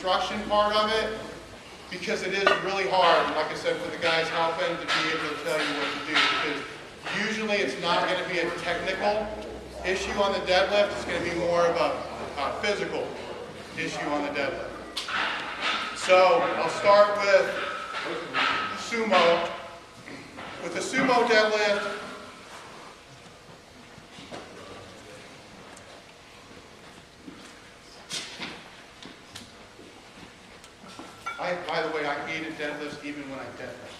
instruction part of it, because it is really hard, like I said, for the guys helping to be able to tell you what to do, because usually it's not going to be a technical issue on the deadlift, it's going to be more of a physical issue on the deadlift. So I'll start with sumo. With the sumo deadlift, by the way, I hated deadlifts even when I deadlift.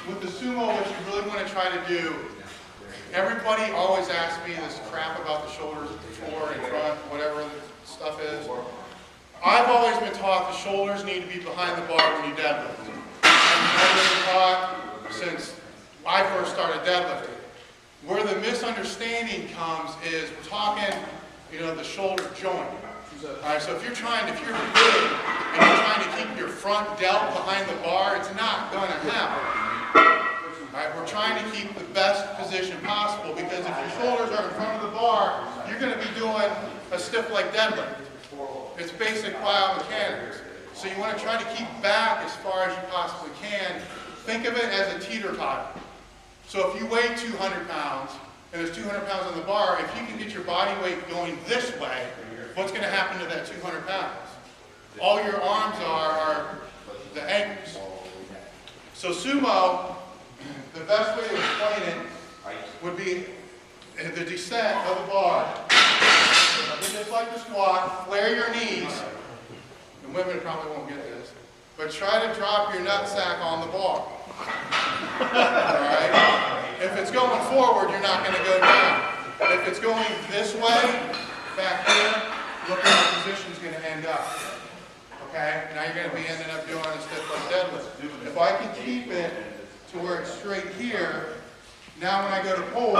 With the sumo, what you really want to try to do, everybody always asks me this crap about the shoulders before and front, whatever the stuff is. I've always been taught the shoulders need to be behind the bar when you deadlift. I've been taught since I first started deadlifting. Where the misunderstanding comes is we're talking, the shoulder joint. Alright, so if you're big and you're trying to keep your front delt behind the bar, it's not going to happen. Alright, we're trying to keep the best position possible, because if your shoulders are in front of the bar, you're going to be doing a stiff leg deadlift. It's basic biomechanics. So you want to try to keep back as far as you possibly can. Think of it as a teeter-totter. So if you weigh 200 pounds, and there's 200 pounds on the bar, if you can get your body weight going this way, what's going to happen to that 200 pounds? All your arms are the ankles. So sumo, the best way to explain it would be the descent of the bar. Just like the squat, flare your knees. And women probably won't get this, but try to drop your nutsack on the bar. Alright? If it's going forward, you're not going to go down. If it's going this way, back here, look where the position's going to end up. Okay? Now you're going to be ending up doing a stiff leg deadlift. If I can keep it to where it's straight here, now when I go to pull,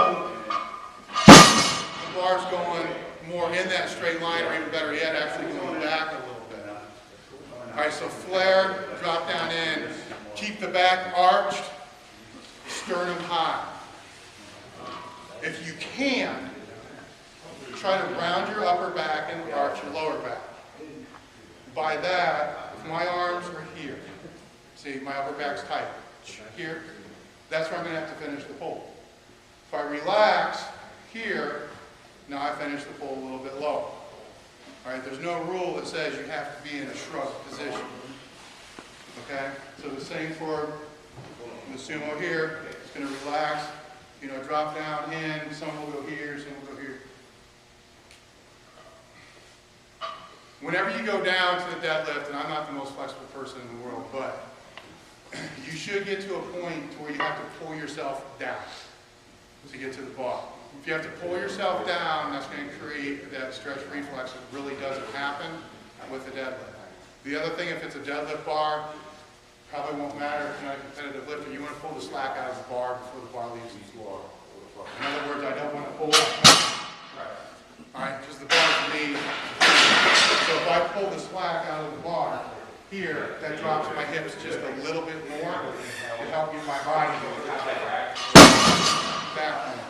the bar's going more in that straight line, or even better yet, actually going back a little bit. Alright, so flare, drop down in, keep the back arched, sternum high. If you can, try to round your upper back and arch your lower back. By that, if my arms are here, see my upper back's tight, here, that's where I'm going to have to finish the pull. If I relax here, now I finish the pull a little bit lower. Alright, there's no rule that says you have to be in a shrug position. Okay? So the same for the sumo here. It's going to relax, drop down in, some will go here, some will go here. Whenever you go down to the deadlift, and I'm not the most flexible person in the world, but you should get to a point where you have to pull yourself down to get to the bar. If you have to pull yourself down, that's going to create that stretch reflex that really doesn't happen with the deadlift. The other thing, if it's a deadlift bar, probably won't matter if you're not a competitive lifter. You want to pull the slack out of the bar before the bar leaves the floor. In other words, I don't want to pull alright, because the bar is me. So if I pull the slack out of the bar here, that drops my hips just a little bit more to help get my body back more.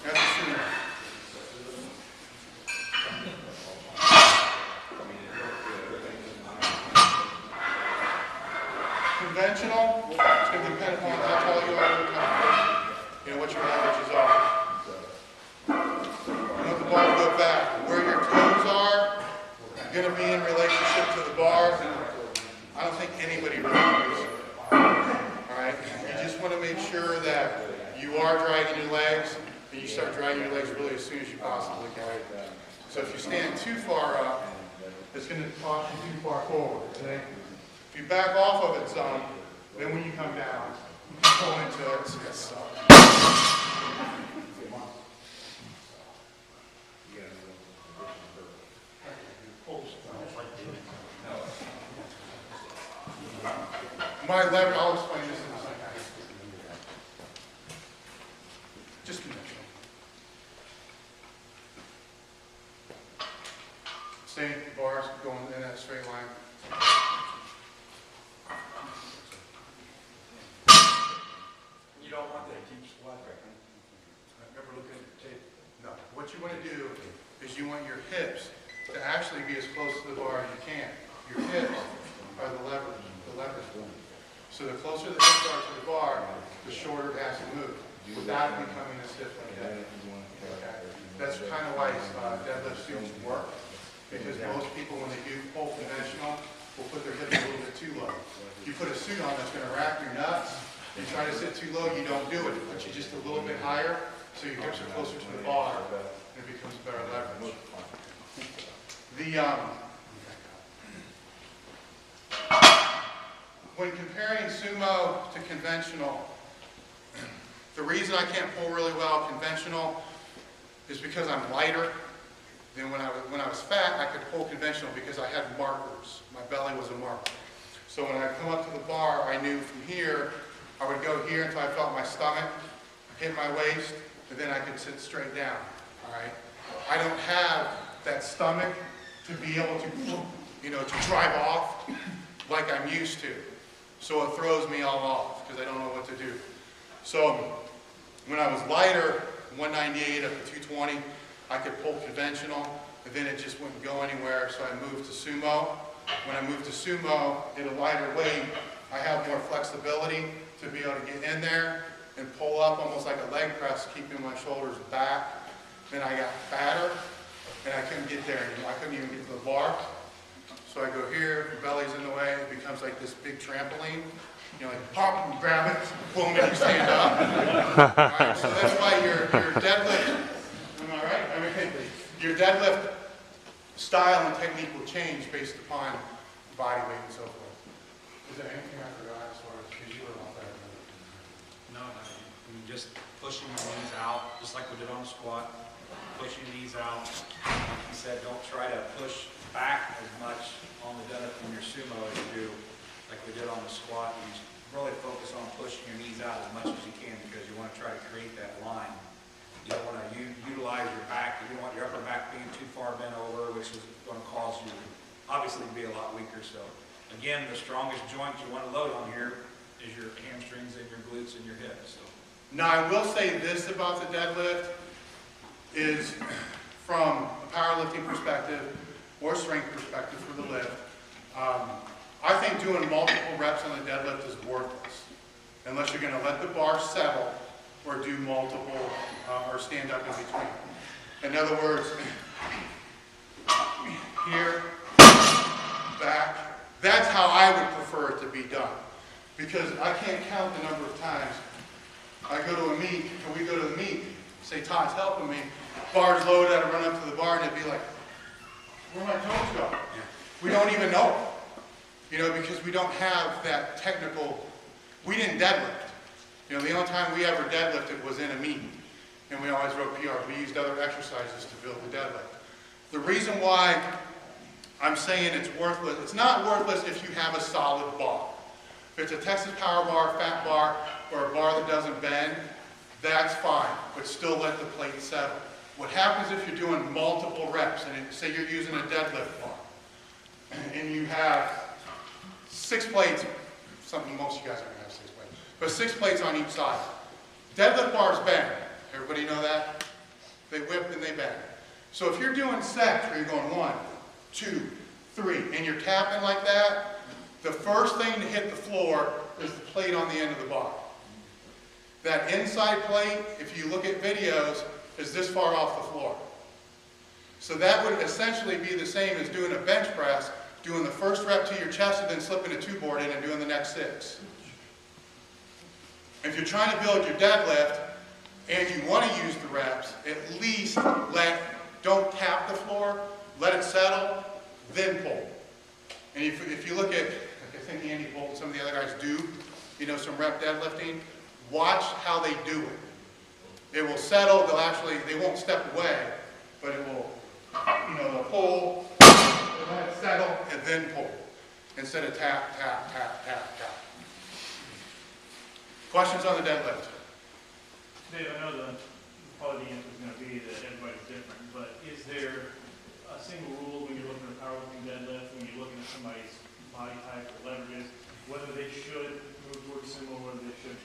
That's a sumo. Conventional, it's going to depend upon how tall you are, what your leverages are. You want the bar to go back. Where your toes are going to be in relationship to the bar. I don't think anybody really knows. Alright? You just want to make sure that you are dragging your legs, and you start dragging your legs really as soon as you possibly can. So if you stand too far up, it's going to toss you too far forward. Okay? If you back off of it some, then when you come down, you can pull into it. It's going to suck. My lever, I'll explain this in a second. Just conventional. Same bars going in that straight line. You don't want that deep squat right. Remember looking at the tape. No. What you want to do is you want your hips to actually be as close to the bar as you can. Your hips are the leverage point. So the closer the hips are to the bar, the shorter it has to move without becoming as stiff like that. Okay. That's kind of why deadlift suits work, because most people, when they do pull conventional, will put their hips a little bit too low. If you put a suit on that's going to rack your nuts, you try to sit too low, you don't do it. It puts you just a little bit higher, so your hips are closer to the bar, and it becomes better leverage. When comparing sumo to conventional, the reason I can't pull really well conventional is because I'm lighter than when I was fat. I could pull conventional because I had markers. My belly was a marker. So when I come up to the bar, I knew from here, I would go here until I felt my stomach hit my waist, and then I could sit straight down. All right. I don't have that stomach to be able to, to drive off like I'm used to. So it throws me all off because I don't know what to do. So when I was lighter, 198 up to 220, I could pull conventional, and then it just wouldn't go anywhere, so I moved to sumo. When I moved to sumo, at a lighter weight, I have more flexibility to be able to get in there and pull up almost like a leg press, keeping my shoulders back. Then I got fatter, and I couldn't get there anymore. I couldn't even get to the bar. So I go here, the belly's in the way, it becomes like this big trampoline. Like pop and grab it, boom, and you stand up. Right? So that's why your deadlift, am I right? I mean, your deadlift style and technique will change based upon body weight and so forth. Is there anything I forgot as far as, because you were off that? No, just pushing your knees out, just like we did on the squat. Push your knees out. Like you said, don't try to push back as much on the deadlift in your sumo as you do like we did on the squat. You really focus on pushing your knees out as much as you can because you want to try to create that line. You don't want to utilize your back. You don't want your upper back being too far bent over, which is going to cause you obviously to be a lot weaker. So again, the strongest joint you want to load on here is your hamstrings and your glutes and your hips. So. Now I will say this about the deadlift is from a powerlifting perspective or strength perspective for the lift. I think doing multiple reps on the deadlift is worthless unless you're going to let the bar settle or do multiple or stand up in between. In other words, here, back. That's how I would prefer it to be done because I can't count the number of times I go to a meet, or we go to the meet, say Todd's helping me, bar's loaded, I run up to the bar and it'd be like, where my toes go? We don't even know. Because we don't have that technical, we didn't deadlift. The only time we ever deadlifted was in a meet. And we always wrote PR. We used other exercises to build the deadlift. The reason why I'm saying it's worthless, it's not worthless if you have a solid bar. If it's a Texas power bar, fat bar, or a bar that doesn't bend, that's fine, but still let the plate settle. What happens if you're doing multiple reps, and say you're using a deadlift bar, and you have 6 plates, something most of you guys are going to have 6 plates, but 6 plates on each side. Deadlift bars bend. Everybody know that? They whip and they bend. So if you're doing sets where you're going 1, 2, 3, and you're tapping like that, the first thing to hit the floor is the plate on the end of the bar. That inside plate, if you look at videos, is this far off the floor. So that would essentially be the same as doing a bench press, doing the first rep to your chest and then slipping a 2-board in and doing the next 6. If you're trying to build your deadlift and you want to use the reps, at least don't tap the floor, let it settle, then pull. And if you look at, like I think Andy Bolt and some of the other guys do, some rep deadlifting, watch how they do it. It will settle, they won't step away, but it will, they'll pull, they'll let it settle, and then pull. Instead of tap, tap, tap, tap, tap. Questions on the deadlift? Dave, I know probably the answer is going to be that everybody's different, but is there a single rule when you're looking at a powerlifting deadlift, when you're looking at somebody's body type or leverages, whether they should move towards sumo or whether they should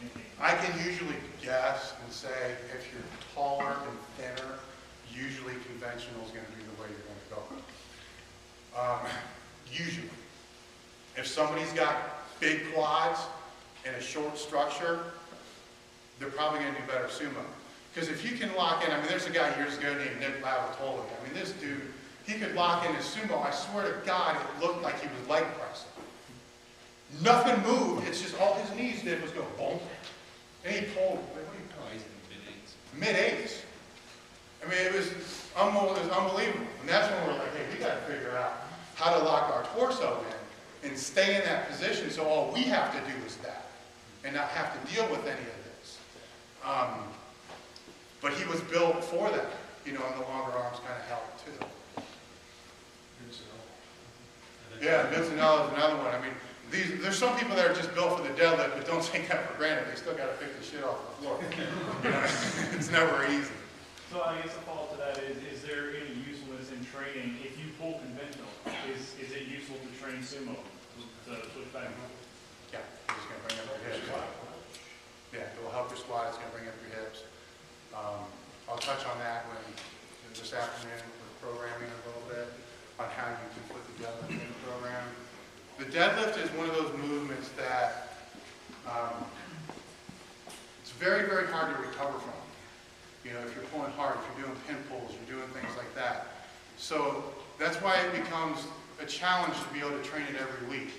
maintain? I can usually guess and say if you're taller and thinner, usually conventional is going to be the way you're going to go. Usually. If somebody's got big quads and a short structure, they're probably going to do better sumo. Because if you can lock in, I mean, there's a guy years ago named Nick Lavatoli. I mean, this dude, he could lock in his sumo. I swear to God, it looked like he was leg pressing. Nothing moved. It's just all his knees did was go boom. And he pulled, what do you call it? Mid-eights. I mean, it was unbelievable. And that's when we're like, hey, we got to figure out how to lock our torso in and stay in that position so all we have to do is that and not have to deal with any of this. But he was built for that, you know, and the longer arms kind of help too. Yeah, Vincentella is another one. I mean, there's some people that are just built for the deadlift, but don't take that for granted. They still got to pick the shit off the floor. You know, it's never easy. So I guess a follow-up to that is there any usefulness in training, if you pull conventional, is it useful to train sumo, to switch back? Yeah, it's just going to bring up your hips. Yeah, it will help your squat. It's going to bring up your hips. I'll touch on that this afternoon with programming a little bit on how you can put the deadlift in the program. The deadlift is one of those movements that it's very, very hard to recover from. You know, if you're pulling hard, if you're doing pin pulls, you're doing things like that. So that's why it becomes a challenge to be able to train it every week.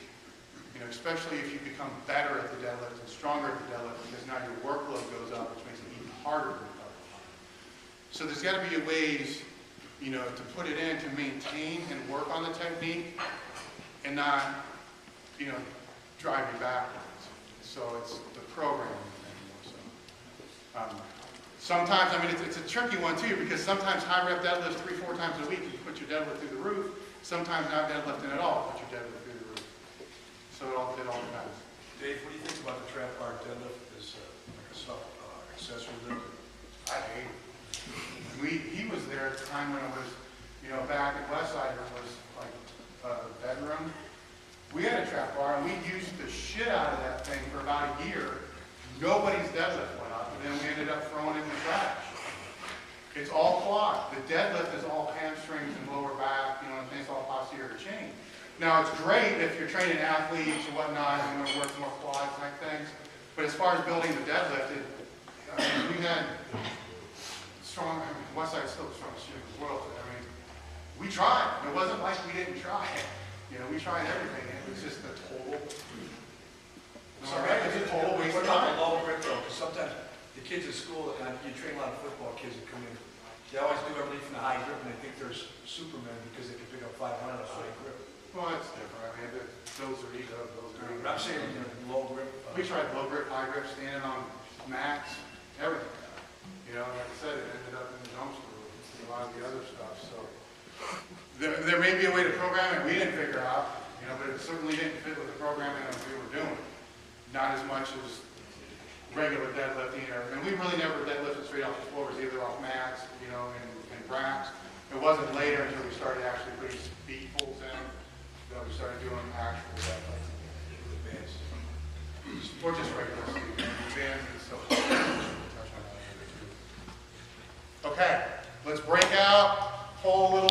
You know, especially if you become better at the deadlift and stronger at the deadlift, because now your workload goes up, which makes it even harder to recover. So there's got to be ways, you know, to put it in to maintain and work on the technique and not, you know, drive you backwards. So it's the programming thing more so. Sometimes, I mean, it's a tricky one too, because sometimes high rep deadlifts 3-4 times a week, you put your deadlift through the roof. Sometimes not deadlifting at all, put your deadlift through the roof. So it all depends. Dave, what do you think about the trap bar deadlift as like a soft accessory lift? I hate it. He was there at the time when it was, you know, back at Westside, it was like a bedroom. We had a trap bar, and we used the shit out of that thing for about a year. Nobody's deadlift went up, and then we ended up throwing it in the trash. It's all quad. The deadlift is all hamstrings and lower back, you know, and things all posterior chain. Now, it's great if you're training athletes and whatnot, and you want to work more quad type things. But as far as building the deadlift, we had strong, I mean, Westside's still the strongest gym in the world. I mean, we tried. It wasn't like we didn't try it. You know, we tried everything. It was just a total, it's a total waste of What about time. the low grip though? Because sometimes the kids at school, and you train a lot of football kids that come in, they always do everything from the high grip, and they think they're Superman because they can pick up 500 on high grip. Well, that's different. I mean, those are ego, those are ego. But I'm saying, you know, low grip. We tried low grip, high grip, standing on mats, everything. You know, like I said, it ended up in the dumpster with a lot of the other stuff. So there may be a way to program it we didn't figure out, you know, but it certainly didn't fit with the programming that we were doing. Not as much as regular deadlifting, and we really never deadlifted straight off the floors, either off mats, you know, and racks. It wasn't later until we started actually putting speed pulls in that we started doing actual deadlifting. Or just regular speed, advanced and so forth. Okay, let's break out, pull a little.